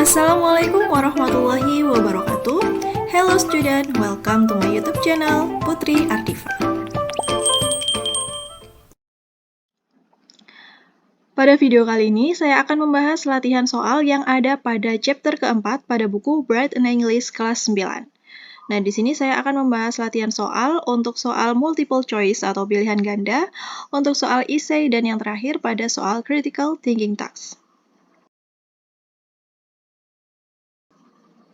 Assalamualaikum warahmatullahi wabarakatuh. Hello student, welcome to my YouTube channel Putri Ardifa. Pada video kali ini, saya akan membahas latihan soal yang ada pada chapter keempat pada buku Bright in English kelas 9. Nah, di sini saya akan membahas latihan soal untuk soal multiple choice atau pilihan ganda, untuk soal essay, dan yang terakhir pada soal critical thinking task.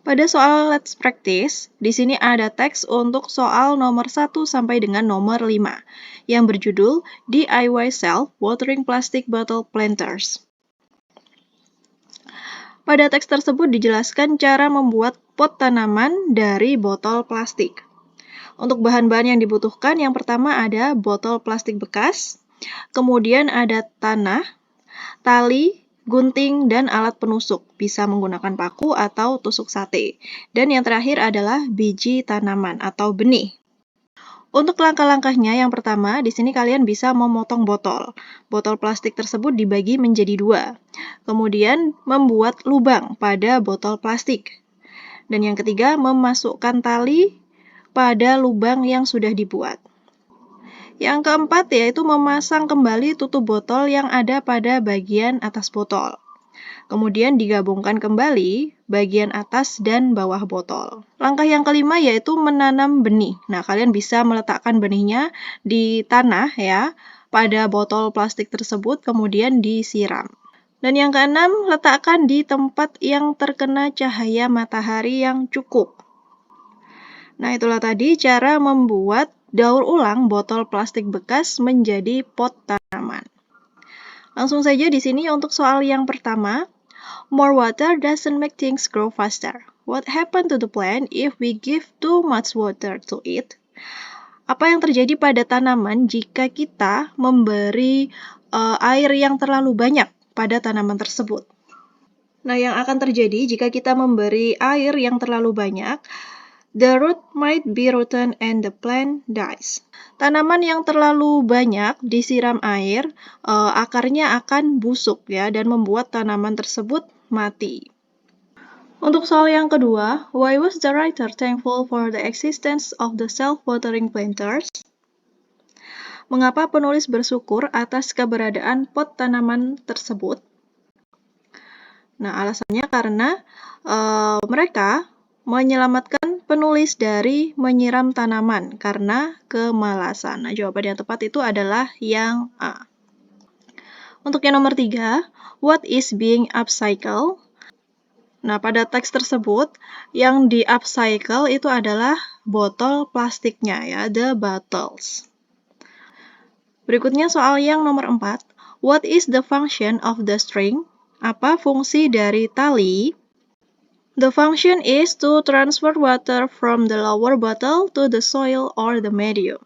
Pada soal Let's Practice, di sini ada teks untuk soal nomor 1 sampai dengan nomor 5, yang berjudul DIY Self-Watering Plastic Bottle Planters. Pada teks tersebut dijelaskan cara membuat pot tanaman dari botol plastik. Untuk bahan-bahan yang dibutuhkan, yang pertama ada botol plastik bekas, kemudian ada tanah, tali, gunting, dan alat penusuk. Bisa menggunakan paku atau tusuk sate. Dan yang terakhir adalah biji tanaman atau benih. Untuk langkah-langkahnya, yang pertama, di sini kalian bisa memotong botol. Botol plastik tersebut dibagi menjadi 2. Kemudian, membuat lubang pada botol plastik. Dan yang ketiga, memasukkan tali pada lubang yang sudah dibuat. Yang keempat yaitu memasang kembali tutup botol yang ada pada bagian atas botol. Kemudian digabungkan kembali bagian atas dan bawah botol. Langkah yang kelima yaitu menanam benih. Nah, kalian bisa meletakkan benihnya di tanah ya, pada botol plastik tersebut, kemudian disiram. Dan yang keenam, letakkan di tempat yang terkena cahaya matahari yang cukup. Nah, itulah tadi cara membuat daur ulang botol plastik bekas menjadi pot tanaman. Langsung saja di sini untuk soal yang pertama. More water doesn't make things grow faster. What happened to the plant if we give too much water to it? Apa yang terjadi pada tanaman jika kita memberi air yang terlalu banyak pada tanaman tersebut? Nah, yang akan terjadi jika kita memberi air yang terlalu banyak, the root might be rotten and the plant dies. Tanaman yang terlalu banyak disiram air, akarnya akan busuk ya, dan membuat tanaman tersebut mati. Untuk soal yang kedua, why was the writer thankful for the existence of the self-watering planters? Mengapa penulis bersyukur atas keberadaan pot tanaman tersebut? Nah, alasannya karena mereka menyelamatkan penulis dari menyiram tanaman karena kemalasan. Nah, jawaban yang tepat itu adalah yang A. Untuk yang nomor 3, what is being upcycled? Nah, pada teks tersebut, yang di-upcycle itu adalah botol plastiknya ya, the bottles. Berikutnya soal yang nomor 4, what is the function of the string? Apa fungsi dari tali? The function is to transfer water from the lower bottle to the soil or the medium.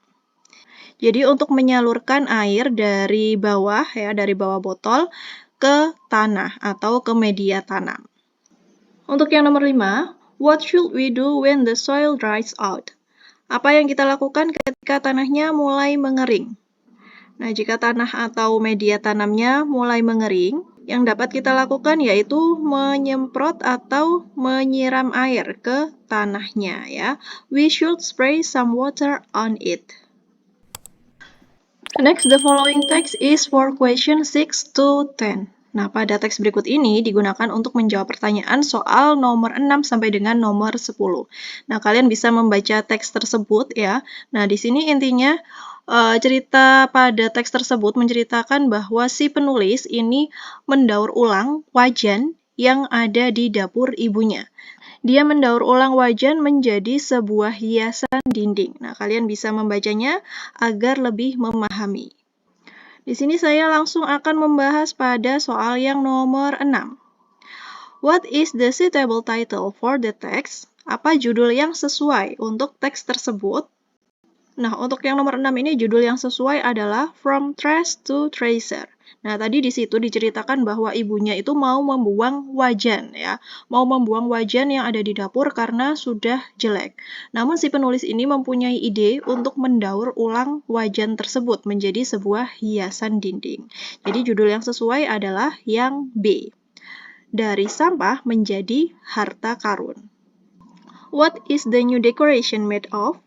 Jadi untuk menyalurkan air dari bawah ya, dari bawah botol ke tanah atau ke media tanam. Untuk yang nomor 5, what should we do when the soil dries out? Apa yang kita lakukan ketika tanahnya mulai mengering? Nah, jika tanah atau media tanamnya mulai mengering, yang dapat kita lakukan yaitu menyemprot atau menyiram air ke tanahnya ya. We should spray some water on it. Next, the following text is for question 6 to 10. Nah, pada teks berikut ini digunakan untuk menjawab pertanyaan soal nomor 6 sampai dengan nomor 10. Nah, kalian bisa membaca teks tersebut ya. Nah, di sini intinya cerita pada teks tersebut menceritakan bahwa si penulis ini mendaur ulang wajan yang ada di dapur ibunya. Dia mendaur ulang wajan menjadi sebuah hiasan dinding. Nah, kalian bisa membacanya agar lebih memahami. Di sini saya langsung akan membahas pada soal yang nomor 6. What is the suitable title for the text? Apa judul yang sesuai untuk teks tersebut? Nah, untuk yang nomor 6 ini judul yang sesuai adalah From Trash to Treasure. Nah, tadi di situ diceritakan bahwa ibunya itu mau membuang wajan ya, mau membuang wajan yang ada di dapur karena sudah jelek. Namun si penulis ini mempunyai ide untuk mendaur ulang wajan tersebut menjadi sebuah hiasan dinding. Jadi judul yang sesuai adalah yang B. dari sampah menjadi harta karun. What is the new decoration made of?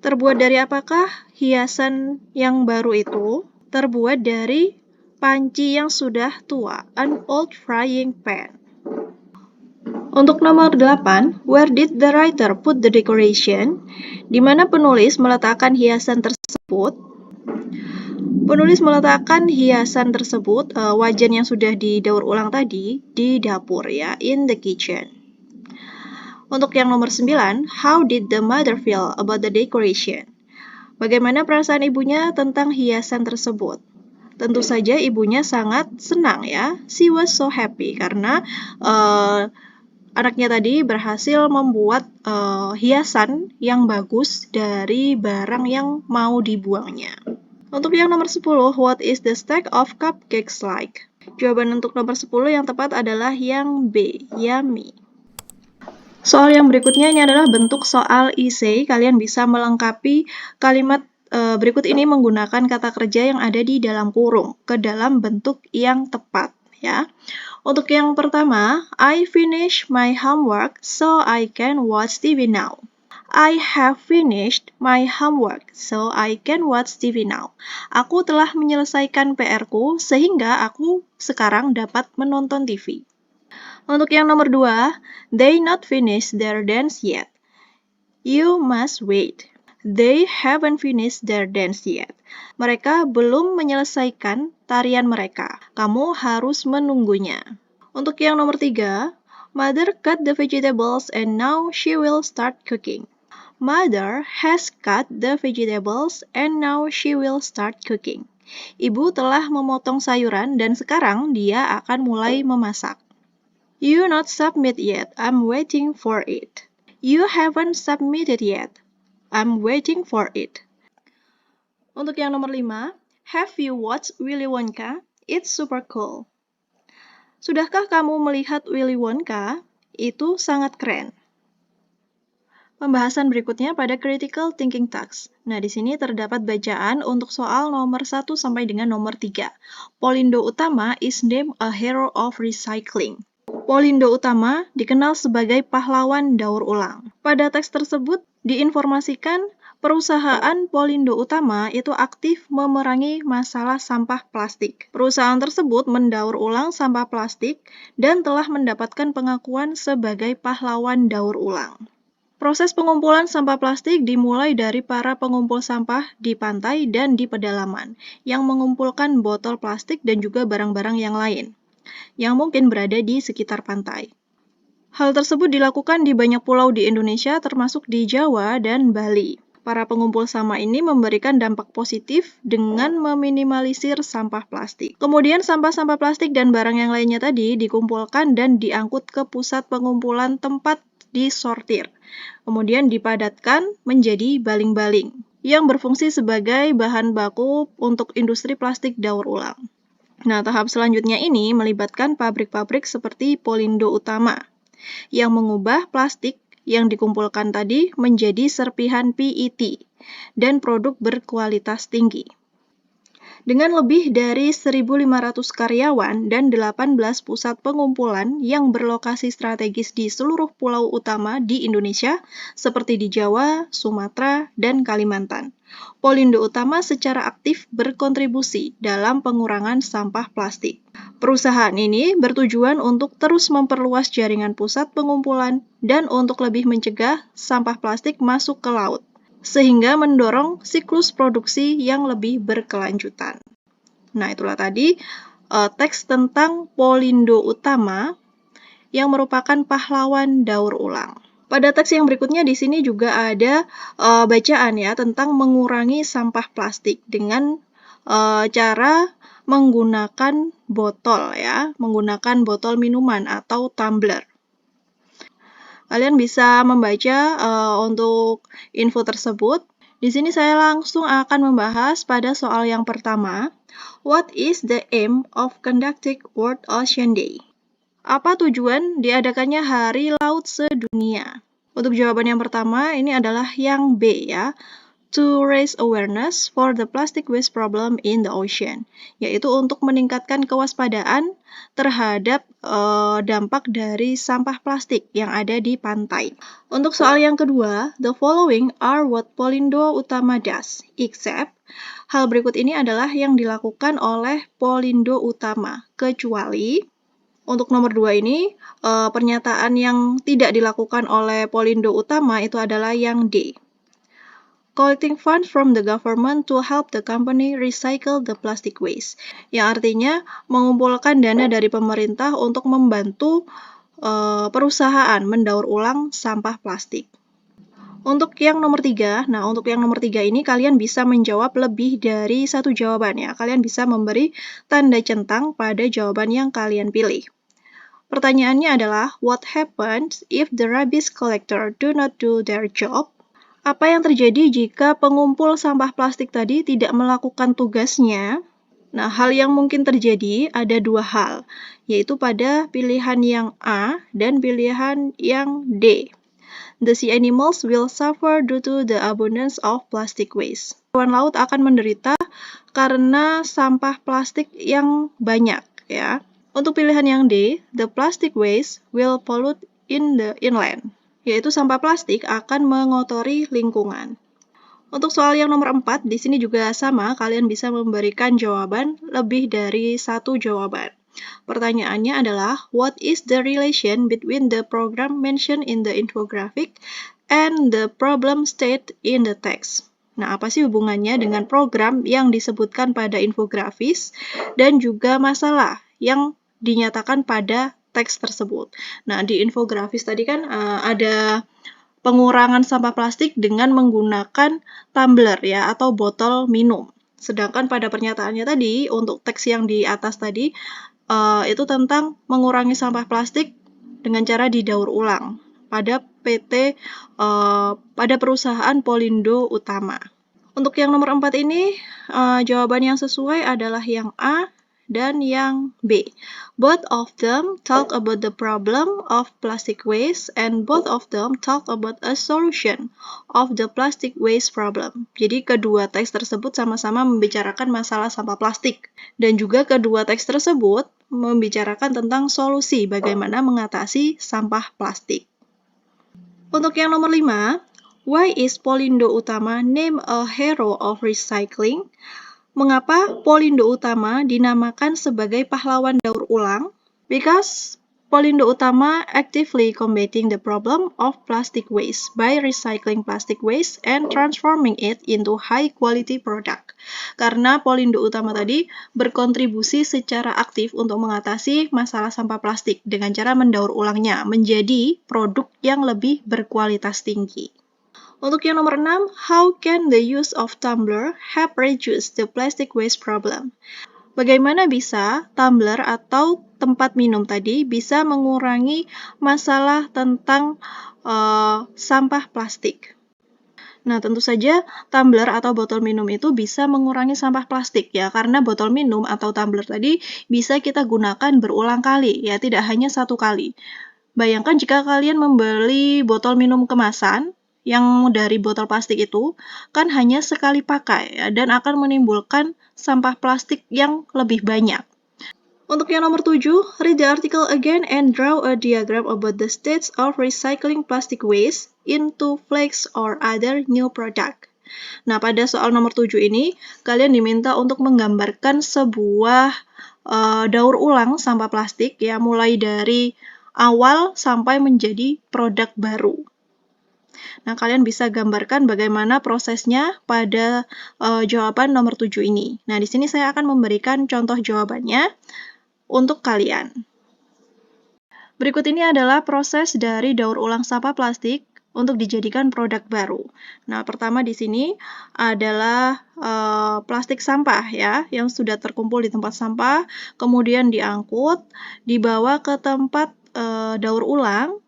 Terbuat dari apakah hiasan yang baru itu? Terbuat dari panci yang sudah tua, an old frying pan. Untuk nomor 8, where did the writer put the decoration? Di mana penulis meletakkan hiasan tersebut? Penulis meletakkan hiasan tersebut, wajan yang sudah didaur ulang tadi, di dapur ya, in the kitchen. Untuk yang nomor 9, how did the mother feel about the decoration? Bagaimana perasaan ibunya tentang hiasan tersebut? Tentu saja ibunya sangat senang ya. She was so happy karena anaknya tadi berhasil membuat hiasan yang bagus dari barang yang mau dibuangnya. Untuk yang nomor 10, what is the stack of cupcakes like? Jawaban untuk nomor 10 yang tepat adalah yang B, yummy. Soal yang berikutnya ini adalah bentuk soal essay. Kalian bisa melengkapi kalimat berikut ini menggunakan kata kerja yang ada di dalam kurung ke dalam bentuk yang tepat ya. Untuk yang pertama, I finished my homework so I can watch TV now. I have finished my homework so I can watch TV now. Aku telah menyelesaikan PR-ku sehingga aku sekarang dapat menonton TV. Untuk yang nomor 2, they not finished their dance yet. You must wait. They haven't finished their dance yet. Mereka belum menyelesaikan tarian mereka. Kamu harus menunggunya. Untuk yang nomor 3, Mother cut the vegetables and now she will start cooking. Mother has cut the vegetables and now she will start cooking. Ibu telah memotong sayuran dan sekarang dia akan mulai memasak. You not submit yet. I'm waiting for it. You haven't submitted yet. I'm waiting for it. Untuk yang nomor 5, have you watched Willy Wonka? It's super cool. Sudahkah kamu melihat Willy Wonka? Itu sangat keren. Pembahasan berikutnya pada critical thinking task. Nah, di sini terdapat bacaan untuk soal nomor 1 sampai dengan nomor 3. Polindo Utama is named a hero of recycling. Polindo Utama dikenal sebagai pahlawan daur ulang. Pada teks tersebut diinformasikan perusahaan Polindo Utama itu aktif memerangi masalah sampah plastik. Perusahaan tersebut mendaur ulang sampah plastik dan telah mendapatkan pengakuan sebagai pahlawan daur ulang. Proses pengumpulan sampah plastik dimulai dari para pengumpul sampah di pantai dan di pedalaman yang mengumpulkan botol plastik dan juga barang-barang yang lain yang mungkin berada di sekitar pantai. Hal tersebut dilakukan di banyak pulau di Indonesia termasuk di Jawa dan Bali. Para pengumpul sampah ini memberikan dampak positif dengan meminimalisir sampah plastik. Kemudian sampah-sampah plastik dan barang yang lainnya tadi dikumpulkan dan diangkut ke pusat pengumpulan tempat disortir. Kemudian dipadatkan menjadi baling-baling yang berfungsi sebagai bahan baku untuk industri plastik daur ulang. Nah, tahap selanjutnya ini melibatkan pabrik-pabrik seperti Polindo Utama yang mengubah plastik yang dikumpulkan tadi menjadi serpihan PET dan produk berkualitas tinggi. Dengan lebih dari 1.500 karyawan dan 18 pusat pengumpulan yang berlokasi strategis di seluruh pulau utama di Indonesia, seperti di Jawa, Sumatera, dan Kalimantan. Polindo Utama secara aktif berkontribusi dalam pengurangan sampah plastik. Perusahaan ini bertujuan untuk terus memperluas jaringan pusat pengumpulan dan untuk lebih mencegah sampah plastik masuk ke laut, sehingga mendorong siklus produksi yang lebih berkelanjutan. Nah, itulah tadi teks tentang Polindo Utama yang merupakan pahlawan daur ulang. Pada teks yang berikutnya di sini juga ada bacaan ya tentang mengurangi sampah plastik dengan cara menggunakan botol ya, menggunakan botol minuman atau tumbler. Kalian bisa membaca untuk info tersebut. Di sini saya langsung akan membahas pada soal yang pertama. What is the aim of conducting World Ocean Day? Apa tujuan diadakannya Hari Laut Sedunia? Untuk jawaban yang pertama, ini adalah yang B ya. to raise awareness for the plastic waste problem in the ocean, yaitu untuk meningkatkan kewaspadaan terhadap dampak dari sampah plastik yang ada di pantai. Untuk soal yang kedua, the following are what Polindo Utama does, except hal berikut ini adalah yang dilakukan oleh Polindo Utama, kecuali untuk nomor 2 ini, pernyataan yang tidak dilakukan oleh Polindo Utama itu adalah yang D. Collecting funds from the government to help the company recycle the plastic waste. Yang artinya mengumpulkan dana dari pemerintah untuk membantu perusahaan mendaur ulang sampah plastik. Untuk yang nomor 3, untuk yang nomor 3 ini kalian bisa menjawab lebih dari satu jawaban ya. Kalian bisa memberi tanda centang pada jawaban yang kalian pilih. Pertanyaannya adalah, what happens if the rubbish collector do not do their job? Apa yang terjadi jika pengumpul sampah plastik tadi tidak melakukan tugasnya? Nah, hal yang mungkin terjadi ada 2 hal, yaitu pada pilihan yang A dan pilihan yang D. The sea animals will suffer due to the abundance of plastic waste. Hewan laut akan menderita karena sampah plastik yang banyak, ya. Untuk pilihan yang D, the plastic waste will pollute in the inland, yaitu sampah plastik akan mengotori lingkungan. Untuk soal yang nomor 4, di sini juga sama, kalian bisa memberikan jawaban lebih dari satu jawaban. Pertanyaannya adalah, what is the relation between the program mentioned in the infographic and the problem stated in the text? Nah, apa sih hubungannya dengan program yang disebutkan pada infografis dan juga masalah yang dinyatakan pada teks tersebut. Nah, di infografis tadi kan ada pengurangan sampah plastik dengan menggunakan tumbler ya atau botol minum. Sedangkan pada pernyataannya tadi untuk teks yang di atas tadi itu tentang mengurangi sampah plastik dengan cara didaur ulang pada pada perusahaan Polindo Utama. Untuk yang nomor 4 ini jawaban yang sesuai adalah yang A dan yang B. Both of them talk about the problem of plastic waste and both of them talk about a solution of the plastic waste problem. Jadi kedua teks tersebut sama-sama membicarakan masalah sampah plastik dan juga kedua teks tersebut membicarakan tentang solusi bagaimana mengatasi sampah plastik. Untuk yang nomor 5, why is Polindo Utama named a hero of recycling? Mengapa Polindo Utama dinamakan sebagai pahlawan daur ulang? Because Polindo Utama actively combating the problem of plastic waste by recycling plastic waste and transforming it into high quality product. Karena Polindo Utama tadi berkontribusi secara aktif untuk mengatasi masalah sampah plastik dengan cara mendaur ulangnya menjadi produk yang lebih berkualitas tinggi. Untuk yang nomor 6, how can the use of tumbler help reduce the plastic waste problem? Bagaimana bisa tumbler atau tempat minum tadi bisa mengurangi masalah tentang sampah plastik? Nah, tentu saja tumbler atau botol minum itu bisa mengurangi sampah plastik ya, karena botol minum atau tumbler tadi bisa kita gunakan berulang kali ya, tidak hanya satu kali. Bayangkan jika kalian membeli botol minum kemasan yang dari botol plastik itu kan hanya sekali pakai ya, dan akan menimbulkan sampah plastik yang lebih banyak. Untuk yang nomor 7, read the article again and draw a diagram about the states of recycling plastic waste into flakes or other new product. Nah, pada soal nomor 7 ini, kalian diminta untuk menggambarkan sebuah daur ulang sampah plastik ya, mulai dari awal sampai menjadi produk baru. Nah, kalian bisa gambarkan bagaimana prosesnya pada jawaban nomor 7 ini. Nah, di sini saya akan memberikan contoh jawabannya untuk kalian. Berikut ini adalah proses dari daur ulang sampah plastik untuk dijadikan produk baru. Nah, pertama di sini adalah plastik sampah ya, yang sudah terkumpul di tempat sampah, kemudian diangkut, dibawa ke tempat daur ulang.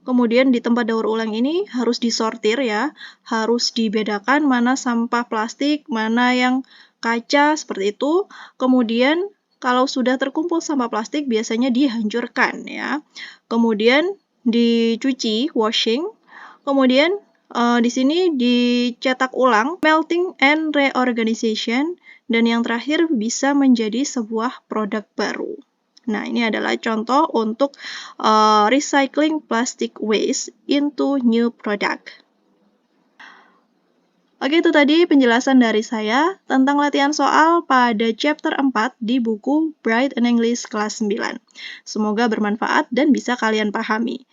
Kemudian di tempat daur ulang ini harus disortir ya, harus dibedakan mana sampah plastik, mana yang kaca, seperti itu. Kemudian kalau sudah terkumpul sampah plastik biasanya dihancurkan ya. Kemudian dicuci, washing. Kemudian Di sini dicetak ulang, melting and reorganization, dan yang terakhir bisa menjadi sebuah produk baru. Nah, ini adalah contoh untuk recycling plastic waste into new product. Oke, itu tadi penjelasan dari saya tentang latihan soal pada chapter 4 di buku Bright in English kelas 9. Semoga bermanfaat dan bisa kalian pahami.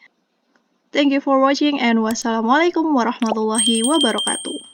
Thank you for watching and wassalamualaikum warahmatullahi wabarakatuh.